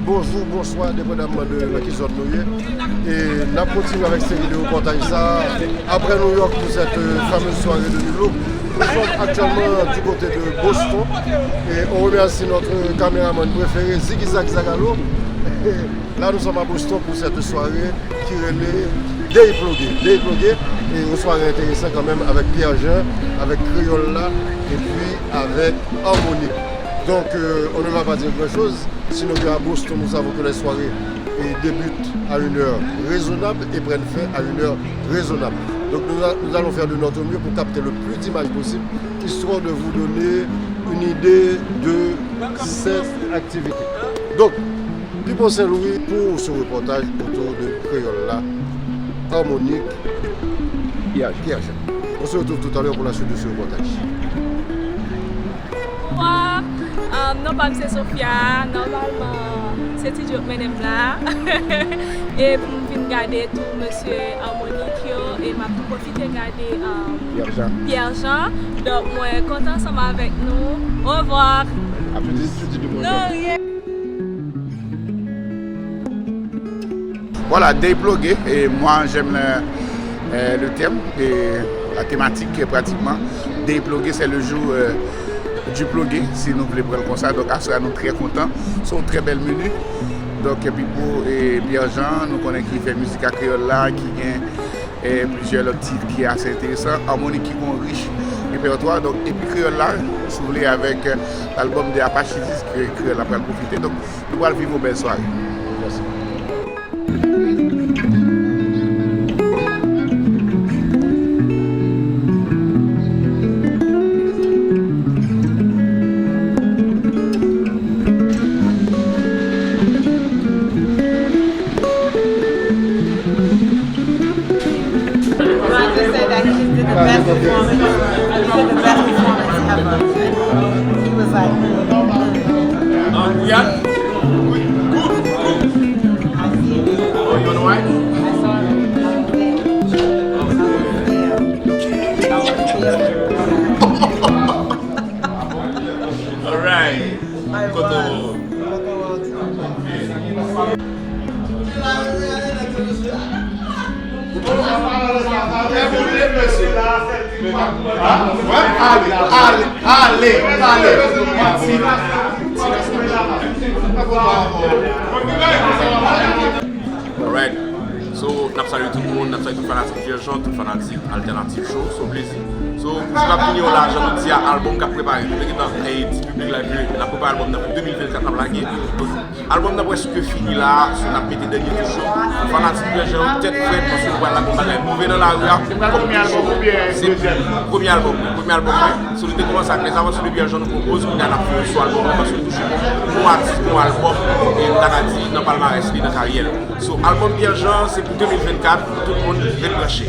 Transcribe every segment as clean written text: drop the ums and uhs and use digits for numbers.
bonjour, bonsoir, dépendamment de la qui zone nous est. Et nous continuons avec cette vidéo reportage ça après New York pour cette fameuse soirée de New York. Nous sommes actuellement du côté de Boston et on remercie notre caméraman préféré Ziggy Zagalo. Et là nous sommes à Boston pour cette soirée qui relève Day Plugué et une soirée intéressante quand même avec Pierre-Jean, avec Criolla et puis avec Harmonique. Donc on ne va pas dire grand chose, sinon qu'à Boston nous savons que les soirées débutent à une heure raisonnable et prennent fin à une heure raisonnable. Donc nous allons faire de notre mieux pour capter le plus d'images possible, histoire de vous donner une idée de cette activité. Donc, Pipo Saint-Louis pour ce reportage autour de Criolla, Harmonique, Pierre-Jean. On se retrouve tout à l'heure pour la suite de ce reportage. Moi, non pas c'est Sophia, normalement c'est toujours menem là. Et pour venir regarder tout monsieur Harmonique et m'a profité regarder Pierre-Jean. Donc moi content ensemble avec nous. Au revoir. À plus de Non, rien. Voilà, Day Plugué, et moi j'aime le thème et la thématique pratiquement. Day Plugué, c'est le jour du plugué, si nous voulons prendre comme ça. Donc, à cela, nous sommes très contents. C'est un très bel menu. Donc, Pipo et Pierre-Jean, nous connaissons qui fait musique à Criolla, qui a plusieurs autres titres qui sont assez intéressants. Harmonique qui ont un riche répertoire. Donc, et puis Criolla, si vous voulez, avec l'album de Apache 10, que Criolla va profiter. Donc, nous allons vivre une belle soirée. Merci. Allez. Alright. So, nous saluons tout le monde, nous saluons tout fanatique Pierre-Jean, tout fanatique alternative show, c'est un plaisir. So, pour ce qui est là, j'en dis à l'album qu'a préparé, le public là, n'a préparé l'album pour 2024 à blaguer. L'album n'a presque fini là, sur la pété dernier show. Fanatique Pierre-Jean, peut-être prêt pour se voir la compagnie. Nous venons là, c'est le premier album. Si nous commençons avec les avances de Pierre-Jean, nous proposons qu'on a fait sur l'album, parce que nous touchons mon album et nous avons dit dans le palmarès, dans la carrière. So, l'album Pierre-Jean, c'est pour 2024, tout le monde vient le brancher.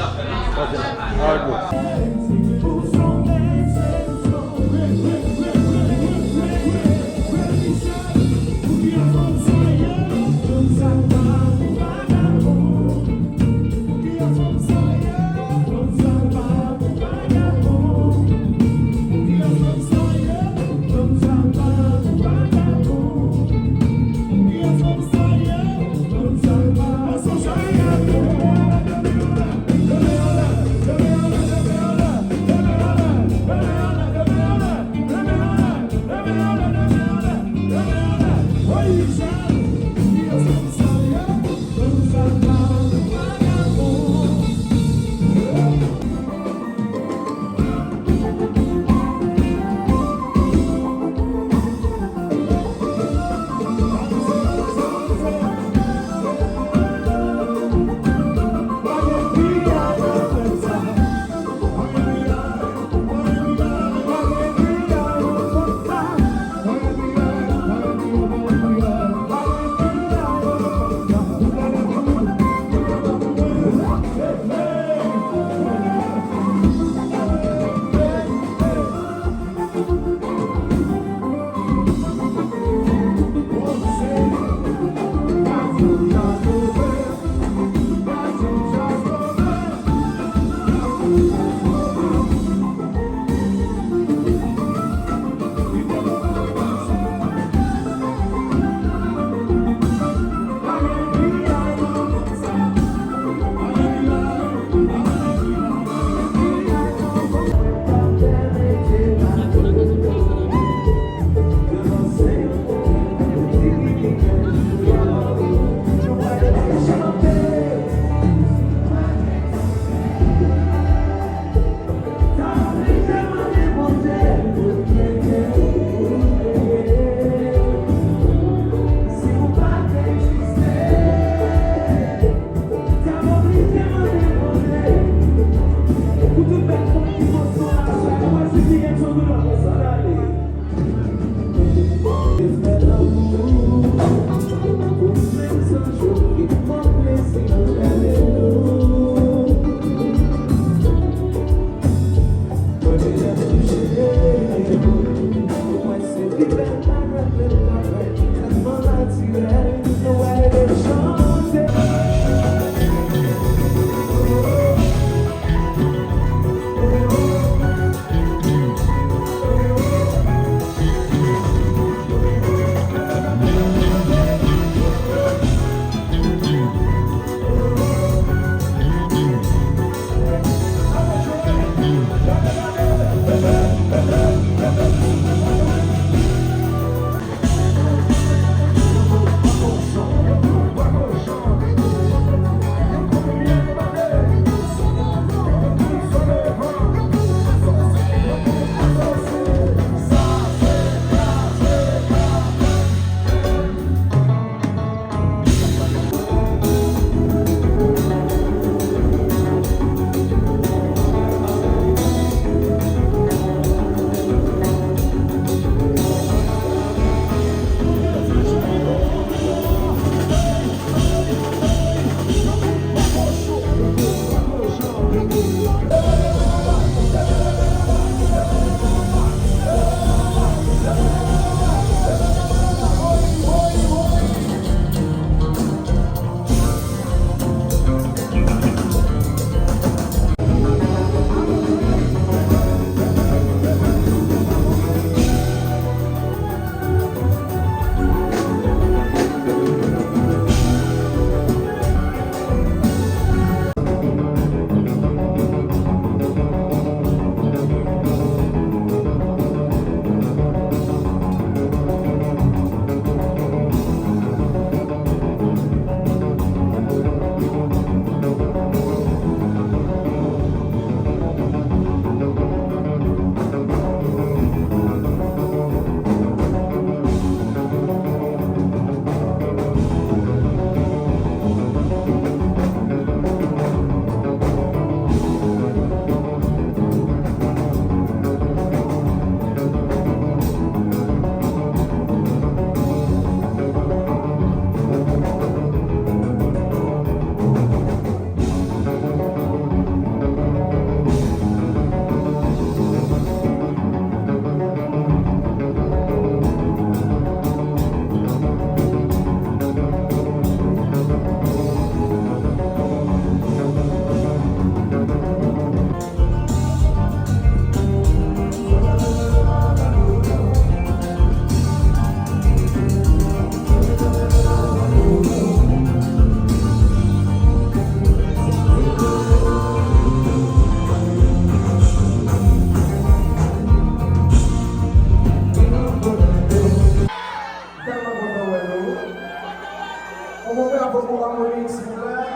lever un peu pour Harmonique, s'il vous plaît.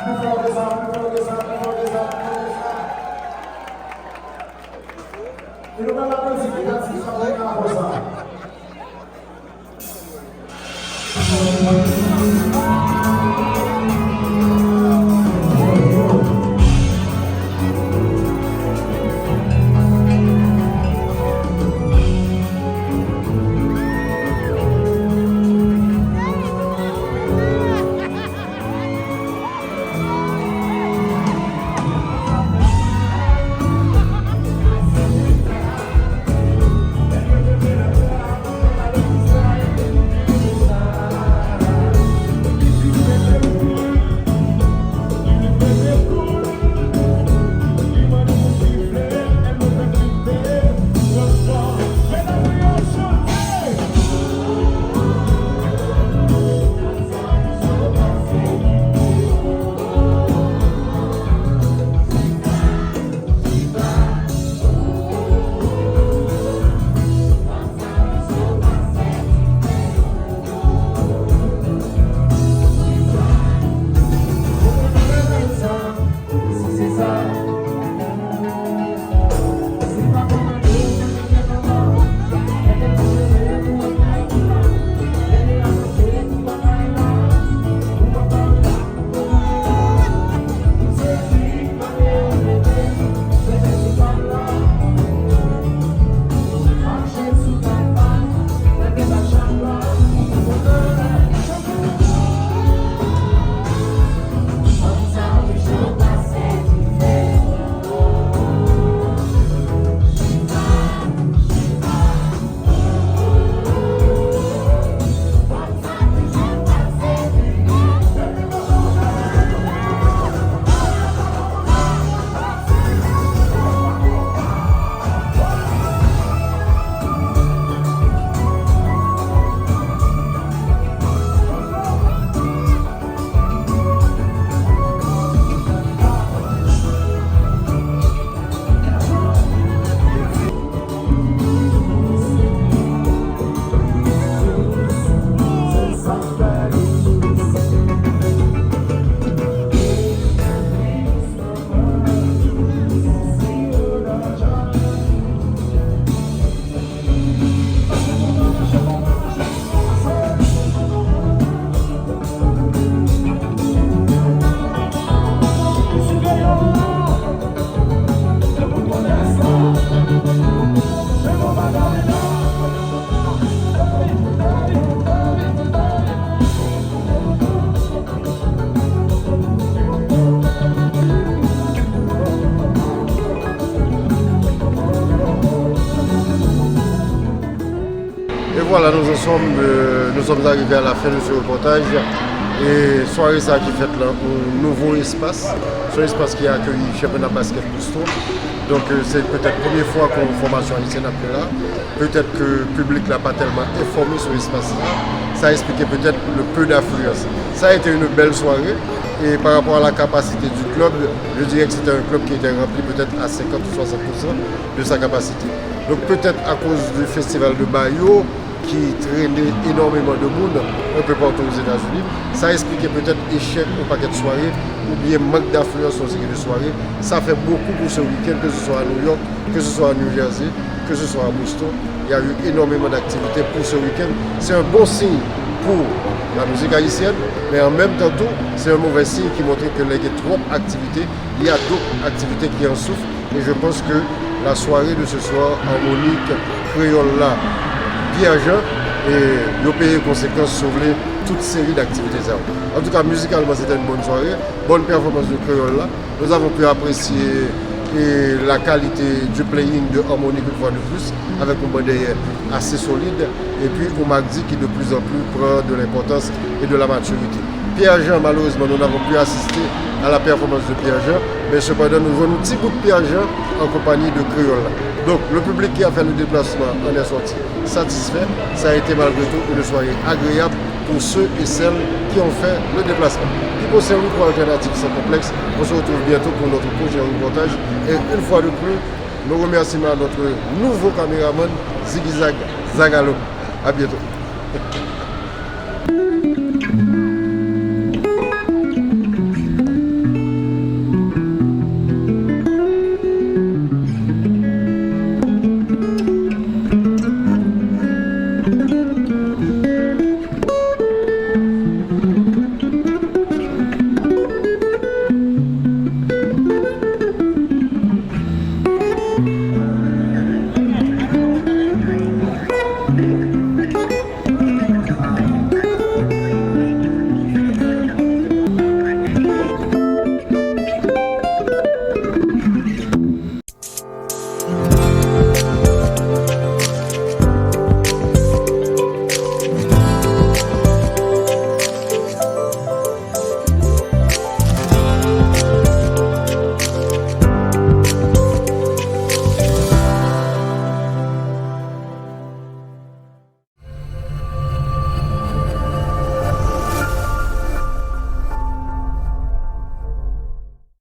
Plus fort que ça, plus fort que ça, plus fort que ça, plus fort que ça. Et nous allons applaudir, mesdames, si ça va être pour ça. Voilà, nous sommes arrivés à la fin de ce reportage. Et soirée ça qui fait là un nouveau espace. C'est un espace qui a accueilli le championnat basket Boston. Donc c'est peut-être la première fois qu'on formation haïtienne après là. Peut-être que le public n'a pas tellement informé sur l'espace là. Ça a expliqué peut-être le peu d'affluence. Ça a été une belle soirée. Et par rapport à la capacité du club, je dirais que c'était un club qui était rempli peut-être à 50 ou 60% de sa capacité. Donc peut-être à cause du festival de Bayo, qui traînait énormément de monde un peu partout aux États-Unis. Ça a expliqué peut-être échec au paquet de soirées ou bien manque d'affluence aux séries de soirées. Ça fait beaucoup pour ce week-end, que ce soit à New York, que ce soit à New Jersey, que ce soit à Boston. Il y a eu énormément d'activités pour ce week-end. C'est un bon signe pour la musique haïtienne, mais en même temps, c'est un mauvais signe qui montre qu'il y a trop d'activités. Il y a d'autres activités qui en souffrent. Et je pense que la soirée de ce soir, Harmonique, Créole là, Pierre-Jean, et ils ont payé conséquence sur toute série d'activités. En tout cas, musicalement, c'était une bonne soirée, bonne performance de Créole là. Nous avons pu apprécier la qualité du playing de Harmonique une fois de plus, avec un bon derrière assez solide, et puis au Magdi qui de plus en plus prend de l'importance et de la maturité. Pierre-Jean, malheureusement, nous n'avons pu assister à la performance de Pierre-Jean, mais cependant, nous avons un petit bout de Pierre-Jean en compagnie de Créole. Donc, le public qui a fait le déplacement en est sorti satisfait. Ça a été malgré tout une soirée agréable pour ceux et celles qui ont fait le déplacement. Qui concerne le alternative sans complexe, on se retrouve bientôt pour notre prochain reportage. Et une fois de plus, nous remercions à notre nouveau caméraman, Ziggy Zag Zagalo. À bientôt.